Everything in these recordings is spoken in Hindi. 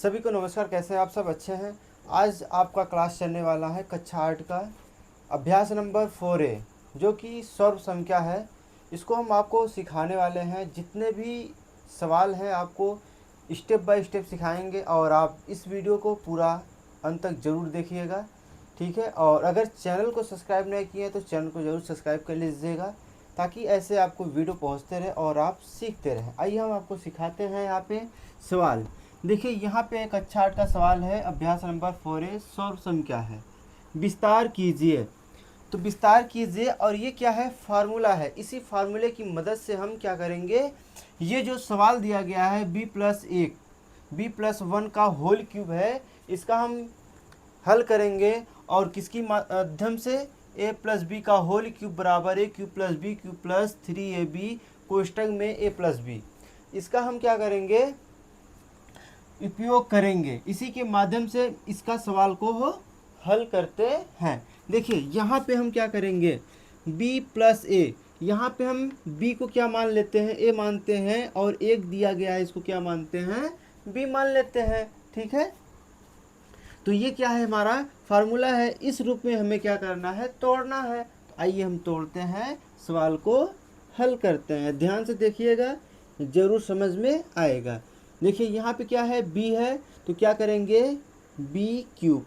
सभी को नमस्कार। कैसे हैं आप सब? अच्छे हैं। आज आपका क्लास चलने वाला है कक्षा 8 का अभ्यास नंबर 4A, जो कि सर्व संख्या है। इसको हम आपको सिखाने वाले हैं। जितने भी सवाल हैं आपको स्टेप बाय स्टेप सिखाएंगे और आप इस वीडियो को पूरा अंत तक ज़रूर देखिएगा, ठीक है। और अगर चैनल को सब्सक्राइब नहीं किए तो चैनल को ज़रूर सब्सक्राइब कर लीजिएगा, ताकि ऐसे आपको वीडियो पहुंचते रहे और आप सीखते रहें। आइए हम आपको सिखाते हैं। यहाँ पे सवाल देखिए, यहाँ पे एक कक्षा 8 का सवाल है, अभ्यास नंबर 4A, सर्व संख्या है। विस्तार कीजिए। तो विस्तार कीजिए, और ये क्या है? फार्मूला है। इसी फार्मूले की मदद से हम क्या करेंगे, ये जो सवाल दिया गया है b+1 का होल क्यूब है, इसका हम हल करेंगे। और किसकी माध्यम से? a+b का होल क्यूब बराबर a3b+b+3ab कोष्टक में a+b। इसका हम क्या करेंगे, उपयोग करेंगे। इसी के माध्यम से इसका सवाल को हल करते हैं। देखिए यहाँ पे हम क्या करेंगे, b+a, यहाँ पे हम b को क्या मान लेते हैं? a मानते हैं, और एक दिया गया है, इसको क्या मानते हैं? b मान लेते हैं, ठीक है। तो ये क्या है? हमारा फार्मूला है। इस रूप में हमें क्या करना है? तोड़ना है। तो आइए हम तोड़ते हैं, सवाल को हल करते हैं। ध्यान से देखिएगा, जरूर समझ में आएगा। देखिए यहाँ पे क्या है, b है, तो क्या करेंगे, b³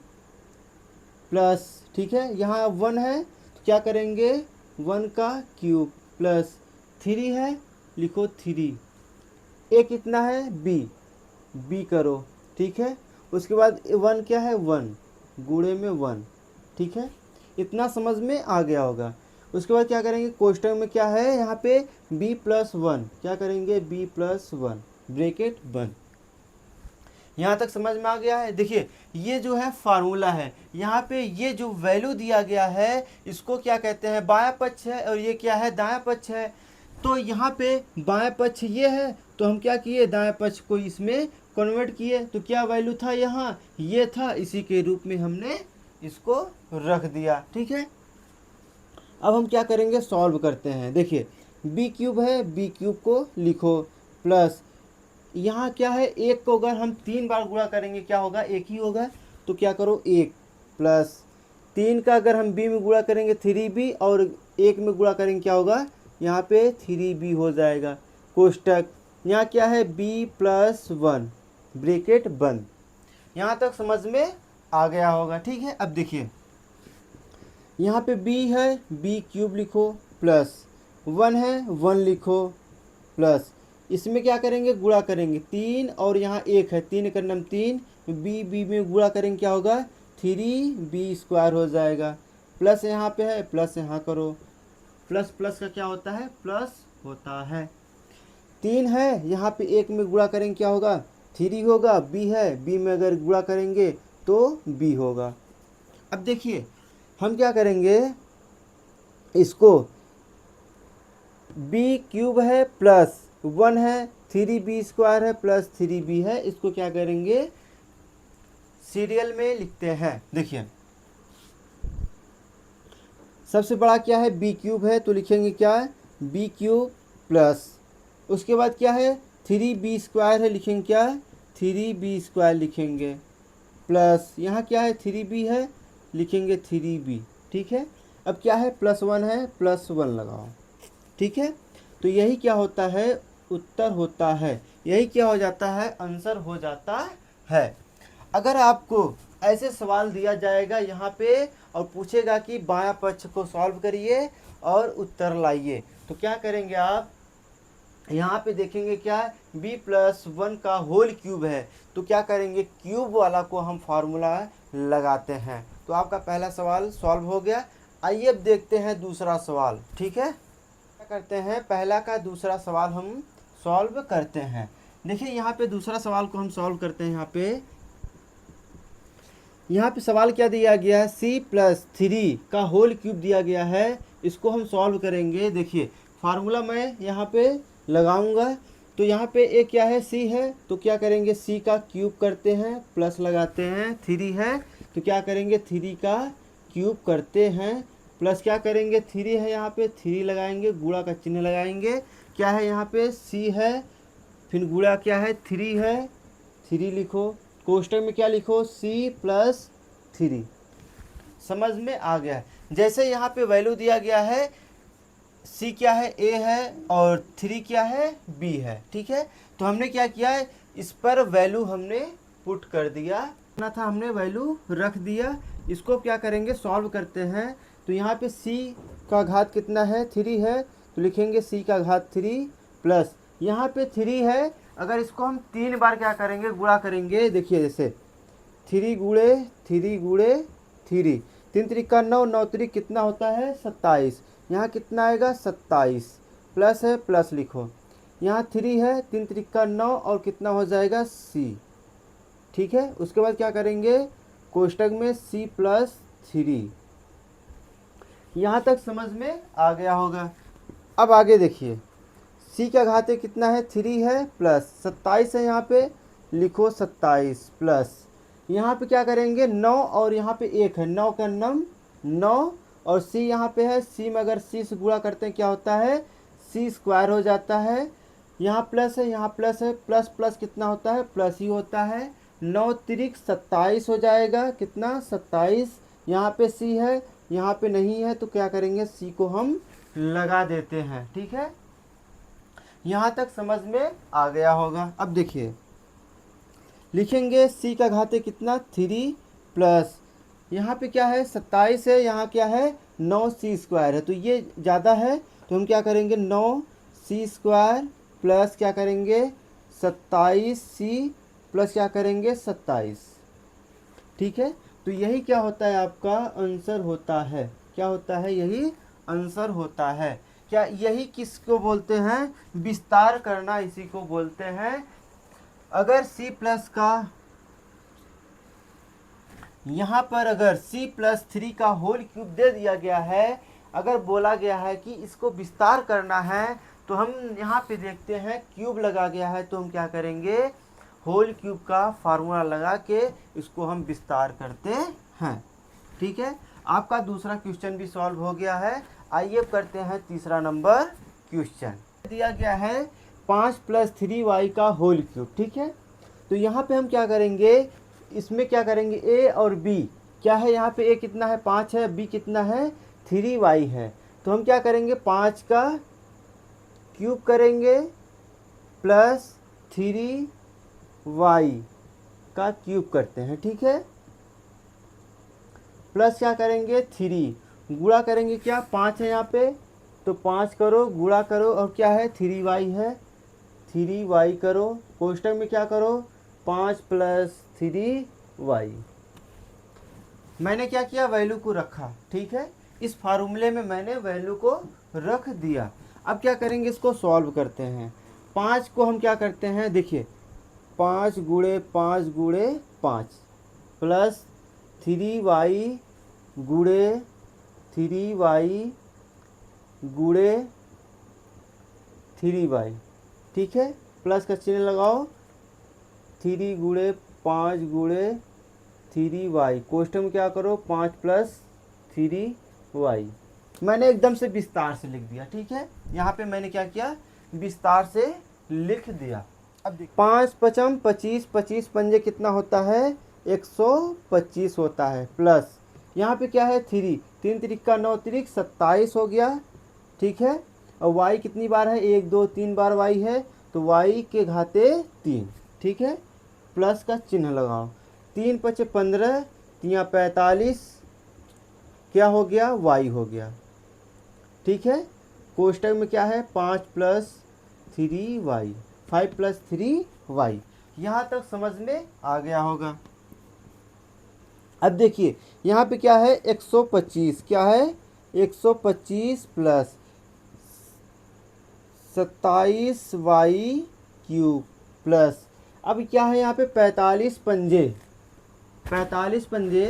प्लस, ठीक है। यहाँ 1 है, तो क्या करेंगे, 1 का क्यूब प्लस 3 है, लिखो 3। ए कितना है? b करो, ठीक है। उसके बाद 1 क्या है? 1 गुणे में 1, ठीक है। इतना समझ में आ गया होगा। उसके बाद क्या करेंगे, कोष्टक में क्या है यहाँ पे, b+1, क्या करेंगे, b+1 ब्रैकेट बंद। यहाँ तक समझ में आ गया है। देखिए ये जो है फार्मूला है। यहाँ पे ये जो वैल्यू दिया गया है, इसको क्या कहते हैं? बायां पक्ष है, और ये क्या है? दायां पक्ष है। तो यहाँ पे बायां पक्ष ये है, तो हम क्या किए, दायां पक्ष को इसमें कन्वर्ट किए। तो क्या वैल्यू था यहाँ? ये था। इसी के रूप में हमने इसको रख दिया, ठीक है। अब हम क्या करेंगे, सॉल्व करते हैं। देखिए b³ है, b³ को लिखो प्लस, यहाँ क्या है, 1 को अगर हम 3 बार गुणा करेंगे क्या होगा? 1 ही होगा। तो क्या करो, 1 प्लस 3 का अगर हम b में गुणा करेंगे 3b, और 1 में गुणा करेंगे क्या होगा? यहाँ पे 3b हो जाएगा। कोष्टक यहाँ क्या है, b+1 ब्रैकेट बंद। यहाँ तक समझ में आ गया होगा, ठीक है। अब देखिए यहाँ पे b है, b³ लिखो प्लस 1 है, 1 लिखो प्लस, इसमें क्या करेंगे, गुणा करेंगे 3, और यहाँ 1 है, 3 का नाम 3, b में गुणा करेंगे क्या होगा? 3b² हो जाएगा। प्लस यहाँ पे है, प्लस यहाँ करो, प्लस प्लस का क्या होता है? प्लस होता है। 3 है, यहाँ पे 1 में गुणा करेंगे क्या होगा? 3 होगा। b है, b में अगर गुणा करेंगे तो b होगा। अब देखिए हम क्या करेंगे, इसको b³ है प्लस 1 है, 3b² है प्लस 3b है, इसको क्या करेंगे, सीरियल में लिखते हैं। देखिए सबसे बड़ा क्या है, b³ है, तो लिखेंगे क्या है, b³ प्लस, उसके बाद क्या है, 3b² है, लिखेंगे क्या है, 3b² लिखेंगे प्लस, यहाँ क्या है, 3b है, लिखेंगे 3b, ठीक है। अब क्या है, +1 है, +1 लगाओ, ठीक है। तो यही क्या होता है, उत्तर होता है। यही क्या हो जाता है, आंसर हो जाता है। अगर आपको ऐसे सवाल दिया जाएगा यहाँ पे, और पूछेगा कि बायां पक्ष को सॉल्व करिए और उत्तर लाइए, तो क्या करेंगे आप, यहाँ पे देखेंगे क्या है, b+1 का होल क्यूब है, तो क्या करेंगे, क्यूब वाला को हम फार्मूला लगाते हैं। तो आपका पहला सवाल सॉल्व हो गया। आइए अब देखते हैं दूसरा सवाल, ठीक है। क्या करते हैं, पहला का दूसरा सवाल हम सॉल्व करते हैं। देखिए यहाँ पे दूसरा सवाल को हम सॉल्व करते हैं। यहाँ पे सवाल क्या दिया गया है, c+3 का होल क्यूब दिया गया है, इसको हम सॉल्व करेंगे। देखिए फार्मूला मैं यहाँ पे लगाऊंगा। तो यहाँ पे एक क्या है, c है, तो क्या करेंगे, c का क्यूब करते हैं, प्लस लगाते हैं, 3 है, तो क्या करेंगे, 3 का क्यूब करते हैं, प्लस क्या करेंगे, 3 है, यहाँ पे 3 लगाएंगे, गुणा का चिन्ह लगाएंगे। क्या है, यहाँ पे c है, फिर गुणा क्या है, 3 है, 3 लिखो, कोष्टक में क्या लिखो, c प्लस 3। समझ में आ गया। जैसे यहाँ पे वैल्यू दिया गया है, c क्या है, a है, और 3 क्या है, b है। ठीक है, तो हमने क्या किया है, इस पर वैल्यू हमने पुट कर दिया ना था, हमने वैल्यू रख दिया। इसको क्या करेंगे, सॉल्व करते हैं। तो यहाँ पे c का घात कितना है, 3 है, तो लिखेंगे c का घात 3 प्लस यहाँ पे 3 है। अगर इसको हम 3 बार क्या करेंगे, गुणा करेंगे। देखिए जैसे 3 गुणे 3 गुणे 3, 3 त्रिका 9, 9 त्रिक कितना होता है, 27। यहाँ कितना आएगा, 27 प्लस है, प्लस लिखो। यहाँ 3 है, 3 त्रिका 9 और कितना हो जाएगा, c। ठीक है, उसके बाद क्या करेंगे, कोष्टक में c प्लस 3। यहाँ तक समझ में आ गया होगा। अब आगे देखिए, c का घात कितना है, 3 है, प्लस 27 है, यहाँ पे लिखो 27 प्लस यहाँ पे क्या करेंगे, 9 और यहाँ पे 1 है, 9 का 9 और c यहाँ पे है, c में अगर c से गुणा करते हैं क्या होता है, c स्क्वायर हो जाता है। यहाँ प्लस है, यहाँ प्लस है, प्लस प्लस कितना होता है, प्लस ही होता है। 9 त्रिक 27 हो जाएगा, कितना, 27। यहाँ पे c है, यहाँ पे नहीं है, तो क्या करेंगे, c को हम लगा देते हैं। ठीक है, यहाँ तक समझ में आ गया होगा। अब देखिए लिखेंगे c का घात कितना, 3 प्लस यहाँ पे क्या है, 27 है, यहाँ क्या है, 9c स्क्वायर है, तो ये ज़्यादा है, तो हम क्या करेंगे, 9c स्क्वायर प्लस क्या करेंगे, 27c प्लस क्या करेंगे, 27। ठीक है, तो यही क्या होता है, आपका आंसर होता है। क्या होता है, यही आंसर होता है। क्या यही किसको बोलते हैं, विस्तार करना, इसी को बोलते हैं। अगर c प्लस का यहाँ पर अगर c प्लस 3 का होल क्यूब दे दिया गया है, अगर बोला गया है कि इसको विस्तार करना है, तो हम यहाँ पे देखते हैं क्यूब लगा गया है, तो हम क्या करेंगे, होल क्यूब का फार्मूला लगा के इसको हम विस्तार करते हैं। ठीक है, आपका दूसरा क्वेश्चन भी सॉल्व हो गया है। आइए करते हैं तीसरा नंबर क्वेश्चन। दिया गया है 5 प्लस 3y का होल क्यूब। ठीक है, तो यहाँ पे हम क्या करेंगे, इसमें क्या करेंगे, a और b क्या है, यहाँ पे a कितना है, 5 है, b कितना है, 3y है, तो हम क्या करेंगे, 5 का क्यूब करेंगे प्लस 3y का क्यूब करते हैं। ठीक है, प्लस क्या करेंगे, 3 गुणा करेंगे, क्या 5 है यहाँ पे, तो 5 करो, गुणा करो, और क्या है, 3y है, 3y करो, कोष्टक में क्या करो, 5 प्लस 3y। मैंने क्या किया, वैल्यू को रखा। ठीक है, इस फार्मूले में मैंने वैल्यू को रख दिया। अब क्या करेंगे, इसको सॉल्व करते हैं। 5 को हम क्या करते हैं, देखिए 5 गुणे 5 गुणे 5 प्लस 3y गुणे 3y गुणे 3y। ठीक है, प्लस का चिन्ह लगाओ, 3 गुणे 5 गुणे 3y, कोष्टक में क्या करो, 5 प्लस 3y। मैंने एकदम से विस्तार से लिख दिया। ठीक है, यहाँ पे मैंने क्या किया, विस्तार से लिख दिया। अब देखिए 5 पचम 25, 25 पंजे कितना होता है, 125 होता है, प्लस यहाँ पे क्या है, 3 त्रिका 9 त्रिक 27 हो गया। ठीक है, और y कितनी बार है, 1 2 3 बार y है, तो y के घाते 3। ठीक है, प्लस का चिन्ह लगाओ, 3 पचे 15, 3 45, क्या हो गया, y हो गया। ठीक है, कोष्टक में क्या है, 5 प्लस 3y, 5 प्लस 3y। यहाँ तक समझ में आ गया होगा। अब देखिए यहाँ पे क्या है, 125, क्या है, 125 प्लस 27y क्यूब प्लस, अब क्या है यहाँ पे 45 पंजे, 45 पंजे,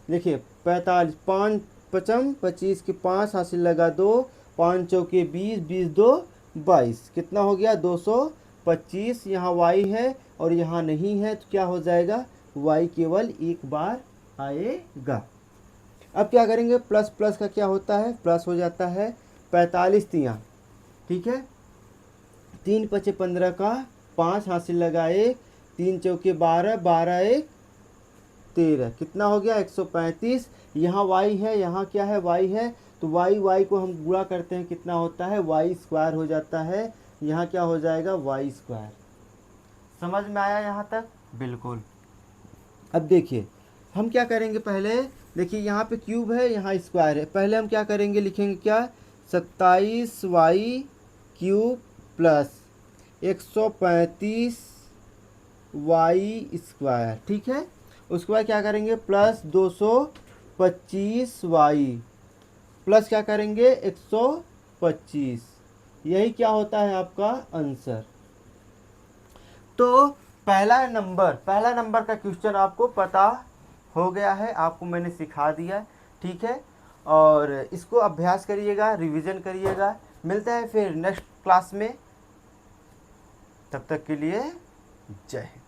देखिए 45, 5 पचम 25 के 5 हासिल लगा 2, 5 चौके 20, 20 2 22, कितना हो गया, 225। यहाँ y है और यहाँ नहीं है, तो क्या हो जाएगा, y केवल एक बार आएगा। अब क्या करेंगे, प्लस प्लस का क्या होता है, प्लस हो जाता है, 45 तियाँ। ठीक है, 3 पचे 15 का 5 हासिल लगाए, 3 चौके 12, 12 एक 13, कितना हो गया 135। यहाँ y है, यहाँ क्या है y है, तो y को हम गुणा करते हैं, कितना होता है y स्क्वायर हो जाता है। यहाँ क्या हो जाएगा y स्क्वायर। समझ में आया यहाँ तक? बिल्कुल। अब देखिए हम क्या करेंगे, पहले देखिए यहाँ पे क्यूब है, यहाँ स्क्वायर है। पहले हम क्या करेंगे, लिखेंगे क्या, 27y cube plus 135 y square, ठीक है। उसके बाद क्या करेंगे, प्लस 225y प्लस क्या करेंगे 125। यही क्या होता है आपका आंसर। तो पहला नंबर का क्वेश्चन आपको पता हो गया है, आपको मैंने सिखा दिया है, ठीक है। और इसको अभ्यास करिएगा, रिवीजन करिएगा। मिलता है फिर नेक्स्ट क्लास में, तब तक के लिए जय हिंद।